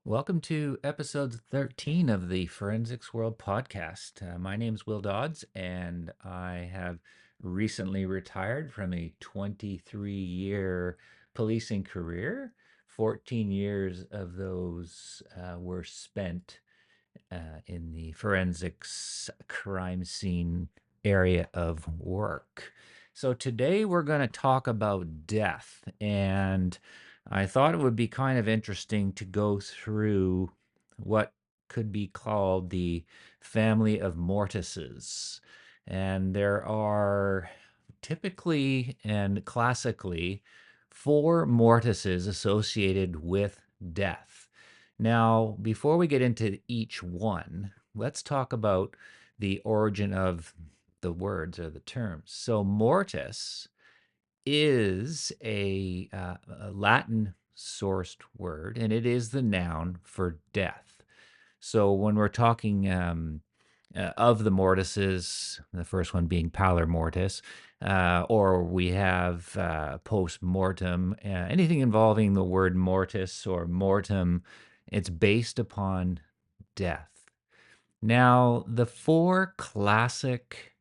Welcome to episode 13 of the Forensics World podcast. My name is Will Dodds, and I have recently retired from a 23-year policing career. 14 years of those were spent in the forensics crime scene area of work. So today we're going to talk about death, and I thought it would be kind of interesting to go through what could be called the family of mortises. And there are typically and classically four mortises associated with death. Now, before we get into each one, let's talk about the origin of the words or the terms. So, mortis is a Latin sourced word, and it is the noun for death. So, when we're talking of the mortises, the first one being pallor mortis, or we have post mortem, anything involving the word mortis or mortem, it's based upon death. Now, the four classic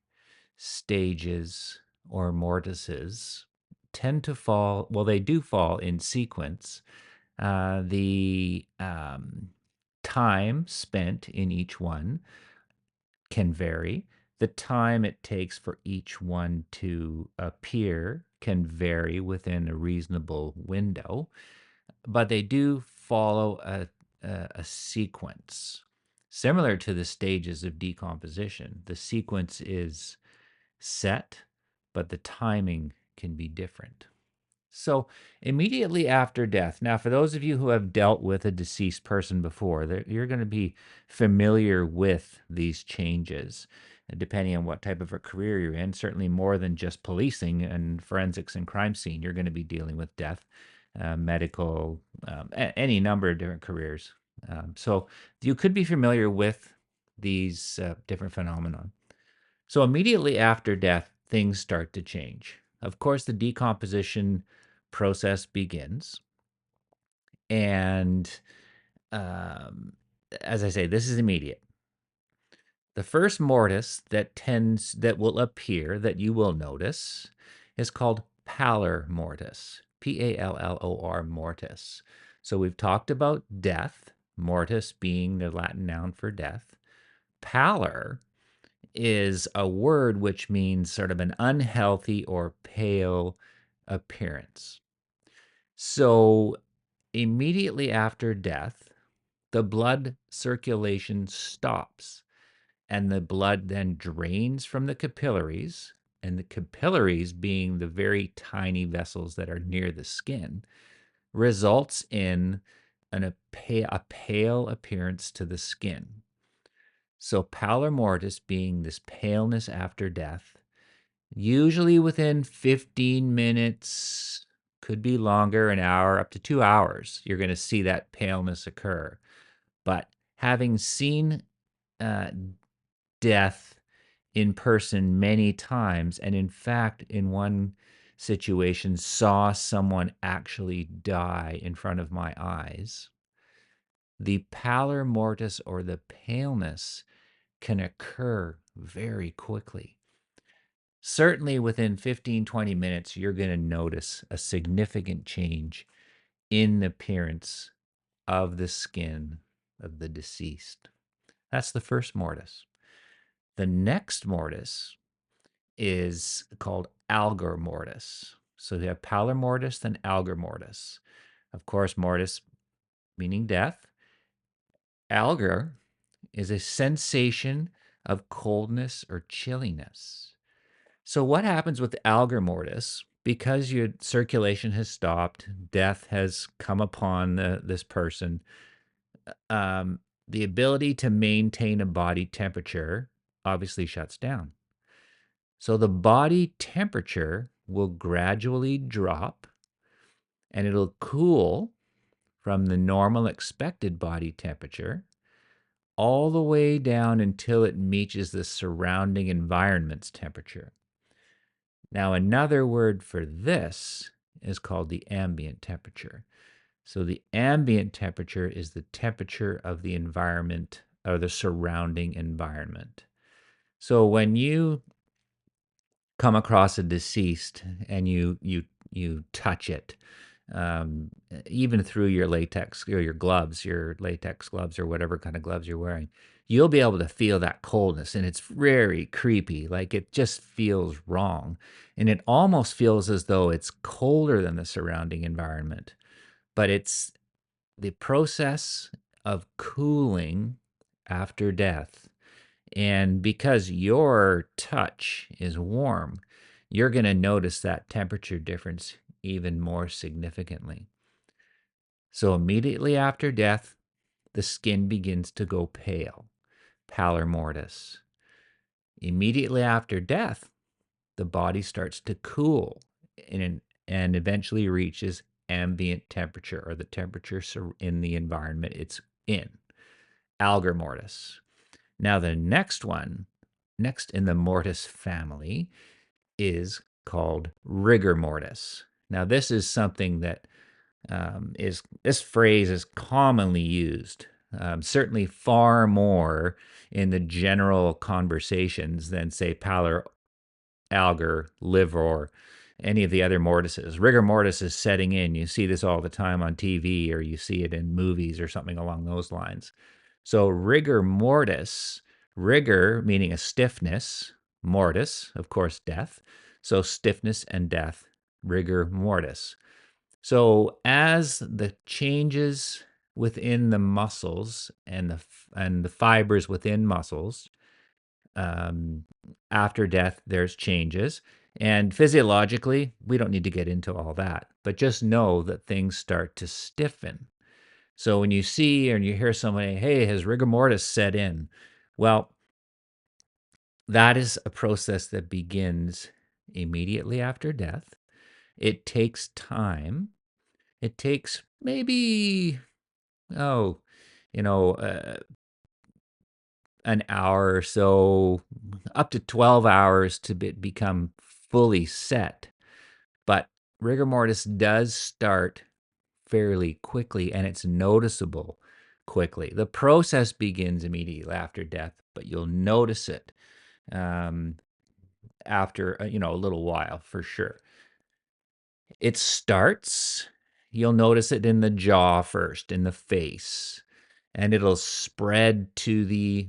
stages or mortises tend to fall, well, they do fall in sequence. The time spent in each one can vary. The time it takes for each one to appear can vary within a reasonable window, but they do follow a sequence. Similar to the stages of decomposition, the sequence is set, but the timing can be different. So, immediately after death, now for those of you who have dealt with a deceased person before, you're going to be familiar with these changes, depending on what type of a career you're in. Certainly more than just policing and forensics and crime scene, you're going to be dealing with death, medical, any number of different careers. So you could be familiar with these different phenomena. So immediately after death, things start to change. Of course, the decomposition process begins. And um, as I say, this is immediate. The first mortis that will appear, that you will notice, is called pallor mortis. Pallor mortis. So we've talked about death, mortis being the Latin noun for death. Pallor is a word which means sort of an unhealthy or pale appearance. So immediately after death, the blood circulation stops, and the blood then drains from the capillaries. And the capillaries, being the very tiny vessels that are near the skin, results in a pale appearance to the skin. So pallor mortis being this paleness after death, usually within 15 minutes, could be longer, an hour, up to 2 hours, you're going to see that paleness occur. But having seen uh, death in person many times, and in fact, in one situation, saw someone actually die in front of my eyes, the pallor mortis or the paleness can occur very quickly. Certainly within 15, 20 minutes, you're going to notice a significant change in the appearance of the skin of the deceased. That's the first mortis. The next mortis is called algor mortis. So you have pallor mortis, then algor mortis. Of course, mortis meaning death. Algor is a sensation of coldness or chilliness. So what happens with algor mortis? Because your circulation has stopped, death has come upon this person, the ability to maintain a body temperature obviously shuts down. So the body temperature will gradually drop, and it'll cool from the normal expected body temperature all the way down until it reaches the surrounding environment's temperature. Now, another word for this is called the ambient temperature. So the ambient temperature is the temperature of the environment or the surrounding environment. So when you come across a deceased and you touch it, um, even through your latex or your gloves, your latex gloves or whatever kind of gloves you're wearing, you'll be able to feel that coldness, and it's very creepy. Like it just feels wrong, and it almost feels as though it's colder than the surrounding environment. But it's the process of cooling after death. And because your touch is warm, you're going to notice that temperature difference even more significantly. So immediately after death, the skin begins to go pale, pallor mortis. Immediately after death, the body starts to cool and eventually reaches ambient temperature, or the temperature in the environment it's in, algor mortis. Now, the next in the mortis family, is called rigor mortis. Now, this is something that this phrase is commonly used, certainly far more in the general conversations than, say, pallor, algor, livor, any of the other mortises. Rigor mortis is setting in. You see this all the time on TV, or you see it in movies or something along those lines. So rigor mortis, rigor meaning a stiffness, mortis, of course, death. So stiffness and death, rigor mortis. So as the changes within the muscles and the fibers within muscles, um, after death, there's changes. And physiologically, we don't need to get into all that, but just know that things start to stiffen. So when you see and you hear somebody, hey, has rigor mortis set in? Well, that is a process that begins immediately after death. It takes time. It takes maybe, oh, you know, an hour or so, up to 12 hours to become fully set. But rigor mortis does start fairly quickly, and it's noticeable quickly. The process begins immediately after death, but you'll notice it um, after a little while for sure. It starts. You'll notice it in the jaw first, in the face, and it'll spread to the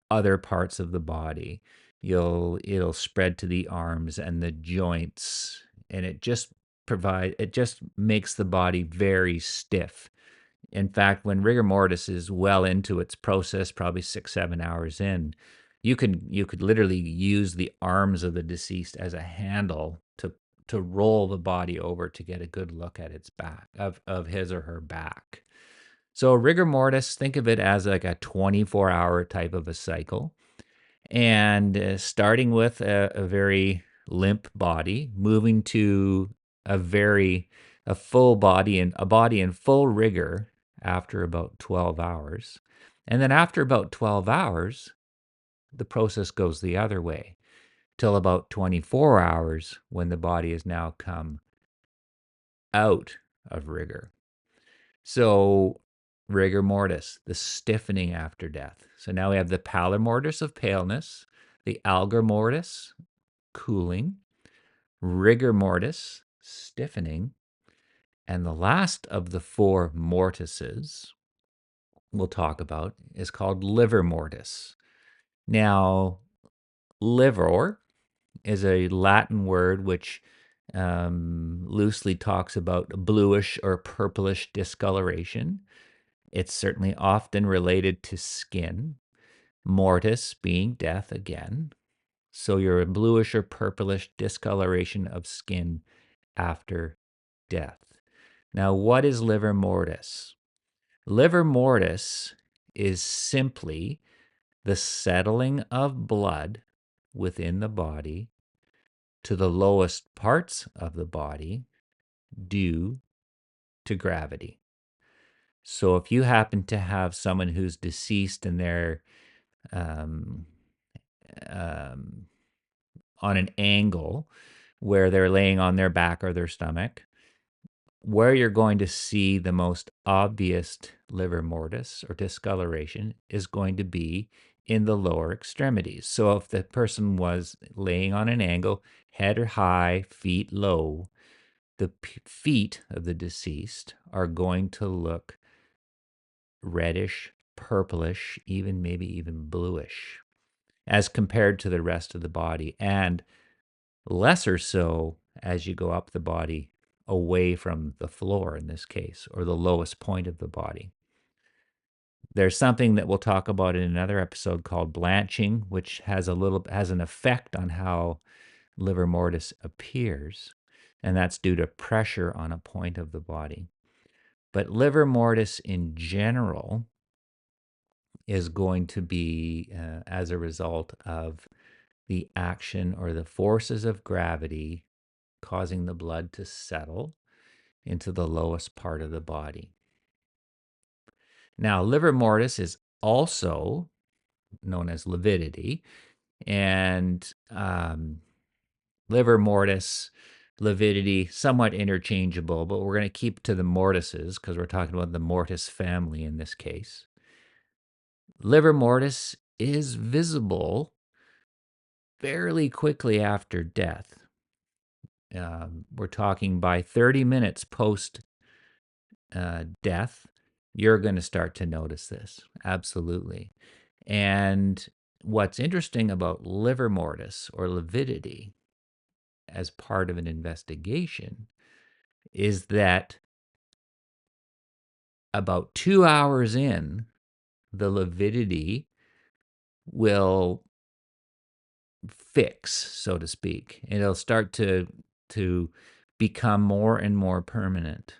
other parts of the body. It'll spread to the arms and the joints, and it just makes the body very stiff. In fact, when rigor mortis is well into its process, probably 6-7 hours in, you could literally use the arms of the deceased as a handle to roll the body over to get a good look at its back of his or her back. So rigor mortis, think of it as like a 24-hour type of a cycle, and starting with a very limp body, moving to a very a full body and a body in full rigor after about 12 hours. And then after about 12 hours, the process goes the other way till about 24 hours, when the body has now come out of rigor. So rigor mortis, the stiffening after death. So now we have the pallor mortis of paleness, the algor mortis, cooling, rigor mortis, stiffening, and the last of the four mortises we'll talk about is called livor mortis. Now, livor is a Latin word which loosely talks about bluish or purplish discoloration. It's certainly often related to skin, mortis being death again. So you're a bluish or purplish discoloration of skin after death. Now, what is livor mortis? Livor mortis is simply the settling of blood within the body to the lowest parts of the body due to gravity. So if you happen to have someone who's deceased and they're um, um, on an angle where they're laying on their back or their stomach, where you're going to see the most obvious livor mortis or discoloration is going to be in the lower extremities. So if the person was laying on an angle, head high, feet low, the feet of the deceased are going to look reddish, purplish, maybe even bluish, as compared to the rest of the body, and lesser so as you go up the body away from the floor in this case, or the lowest point of the body. There's something that we'll talk about in another episode called blanching, which has an effect on how livor mortis appears, and that's due to pressure on a point of the body. But livor mortis in general is going to be as a result of the action or the forces of gravity causing the blood to settle into the lowest part of the body. Now, livor mortis is also known as lividity, and livor mortis, lividity, somewhat interchangeable, but we're going to keep to the mortises because we're talking about the mortis family in this case. Livor mortis is visible fairly quickly after death. We're talking by 30 minutes post death, you're going to start to notice this. Absolutely. And what's interesting about livor mortis or lividity as part of an investigation is that about 2 hours in, the lividity will fix, so to speak. It'll start to become more and more permanent.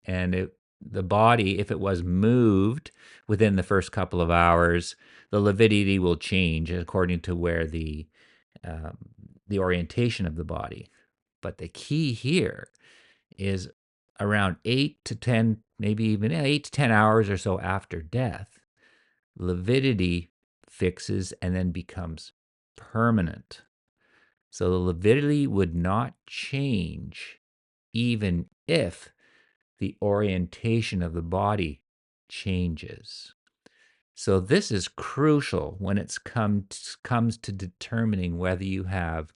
And the body, if it was moved within the first couple of hours, the lividity will change according to where the orientation of the body. But the key here is around 8 to 10, maybe even 8 to 10 hours or so after death, lividity fixes and then becomes permanent. So the lividity would not change even if the orientation of the body changes. So this is crucial when it comes to determining whether you have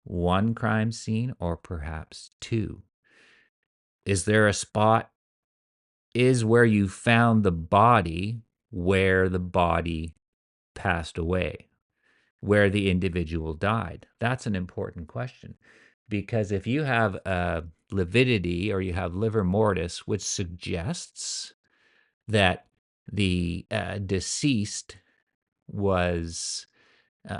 one crime scene or perhaps two. Is there a spot? Is where you found the body where the body passed away, where the individual died? That's an important question. Because if you have a lividity or you have livor mortis, which suggests that the deceased was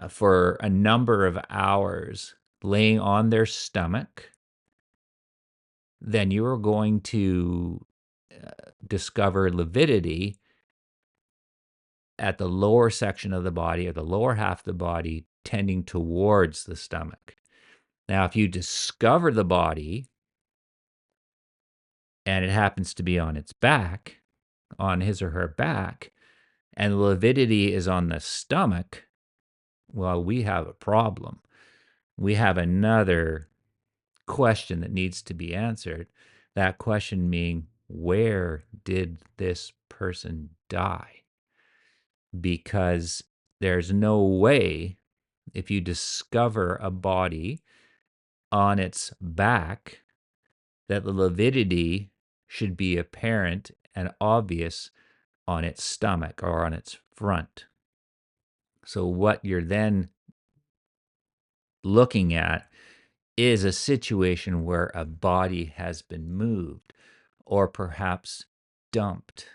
for a number of hours laying on their stomach, then you are going to discover lividity at the lower section of the body or the lower half of the body tending towards the stomach. Now, if you discover the body and it happens to be on its back, on his or her back, and the lividity is on the stomach, well, we have a problem. We have another question that needs to be answered. That question being, where did this person die? Because there's no way, if you discover a body on its back, that the lividity should be apparent and obvious on its stomach or on its front. So what you're then looking at is a situation where a body has been moved or perhaps dumped.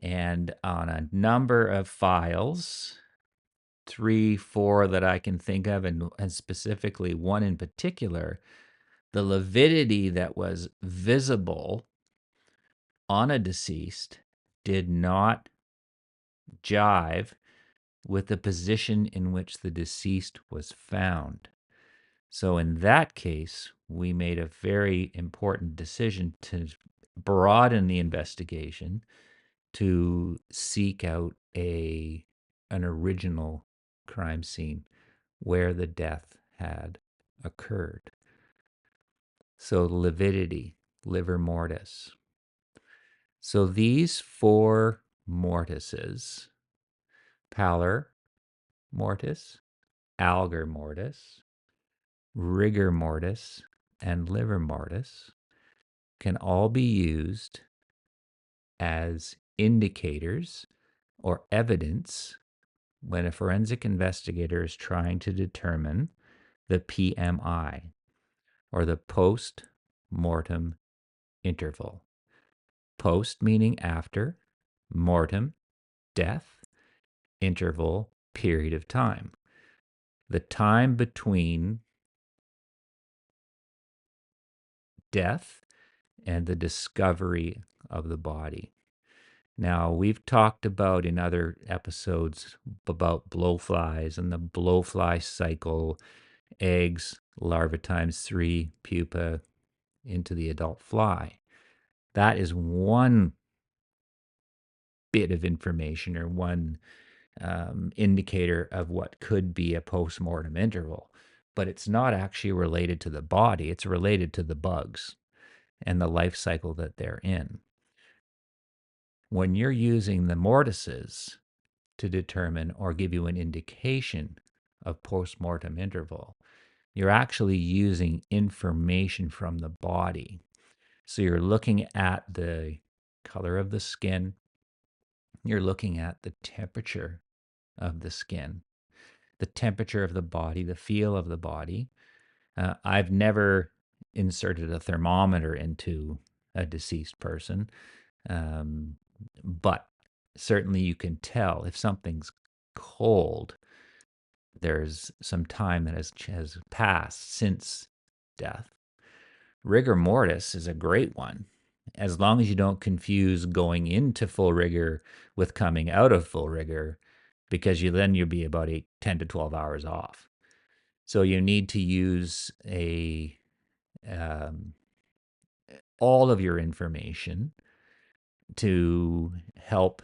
And on a number of files, 3, 4 that I can think of, and specifically one in particular, the lividity that was visible on a deceased did not jive with the position in which the deceased was found. So in that case, we made a very important decision to broaden the investigation to seek out an original crime scene where the death had occurred. So lividity. livor mortis. So these four mortises, pallor mortis, algor mortis, rigor mortis, and livor mortis, can all be used as indicators or evidence when a forensic investigator is trying to determine the PMI, or the post-mortem interval. Post meaning after, mortem, death, interval, period of time. The time between death and the discovery of the body. Now, we've talked about in other episodes about blowflies and the blowfly cycle, eggs, larva times 3, pupa into the adult fly. That is one bit of information, or one indicator of what could be a post-mortem interval. But it's not actually related to the body. It's related to the bugs and the life cycle that they're in. When you're using the mortises to determine or give you an indication of post-mortem interval, you're actually using information from the body. So you're looking at the color of the skin. You're looking at the temperature of the skin, the temperature of the body, the feel of the body. I've never inserted a thermometer into a deceased person, but certainly you can tell if something's cold. There's some time that has passed since death. Rigor mortis is a great one, as long as you don't confuse going into full rigor with coming out of full rigor, because you'll be about 10 to 12 hours off. So you need to use all of your information to help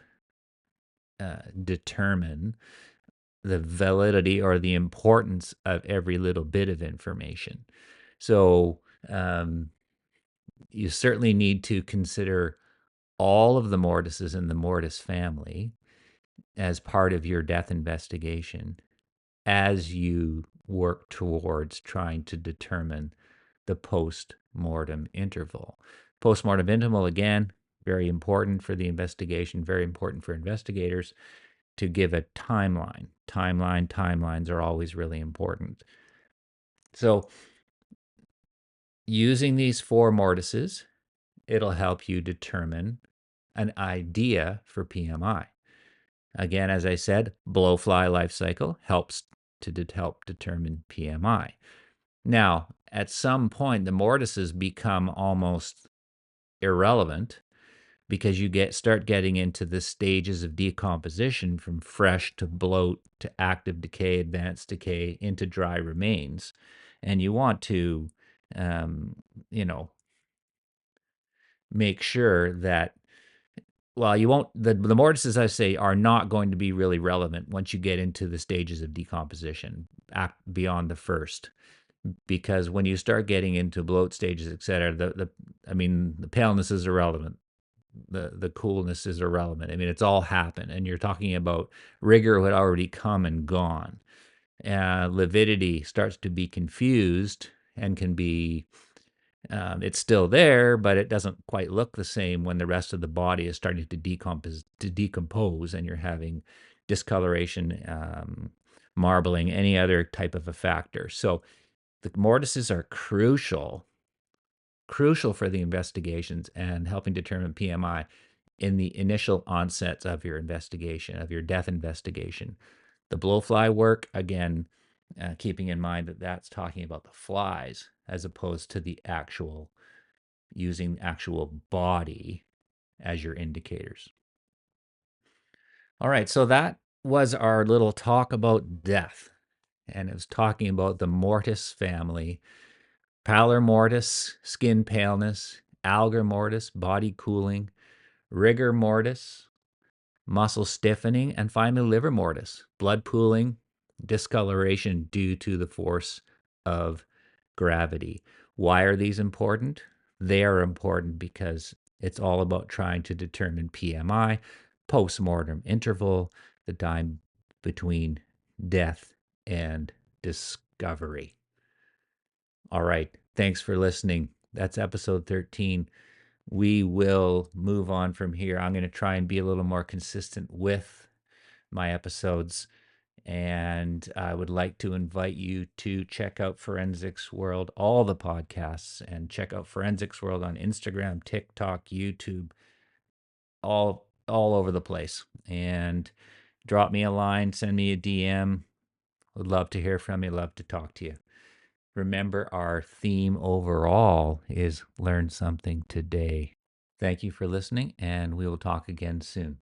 determine the validity or the importance of every little bit of information. So you certainly need to consider all of the mortises in the mortis family as part of your death investigation as you work towards trying to determine the post-mortem interval. Post-mortem interval, again, very important for the investigation, very important for investigators to give a timeline. Timelines are always really important. So using these four mortises, it'll help you determine an idea for PMI. Again, as I said, blowfly life cycle helps to help determine PMI. Now, at some point, the mortises become almost irrelevant because you start getting into the stages of decomposition from fresh to bloat to active decay, advanced decay, into dry remains. And you want to, make sure that, well, you won't, the mortises, I say, are not going to be really relevant once you get into the stages of decomposition beyond the first. Because when you start getting into bloat stages, et cetera, the paleness is irrelevant. The coolness is irrelevant. I mean, it's all happened. And you're talking about rigor who had already come and gone. Lividity starts to be confused and can be, it's still there, but it doesn't quite look the same when the rest of the body is starting to decompose and you're having discoloration, marbling, any other type of a factor. So the mortises are crucial for the investigations and helping determine PMI in the initial onsets of your investigation, of your death investigation. The blowfly work, again, keeping in mind that that's talking about the flies as opposed to the using actual body as your indicators. All right, so that was our little talk about death. And it was talking about the mortis family: pallor mortis, skin paleness; algor mortis, body cooling; rigor mortis, muscle stiffening; and finally livor mortis, blood pooling, discoloration due to the force of gravity. Why are these important? They are important because it's all about trying to determine PMI, post-mortem interval, the time between death and discovery. All right. Thanks for listening. That's episode 13. We will move on from here. I'm going to try and be a little more consistent with my episodes. And I would like to invite you to check out Forensics World, all the podcasts, and check out Forensics World on Instagram, TikTok, YouTube, all over the place. And drop me a line, send me a DM. Would love to hear from you, love to talk to you. Remember, our theme overall is learn something today. Thank you for listening, and we will talk again soon.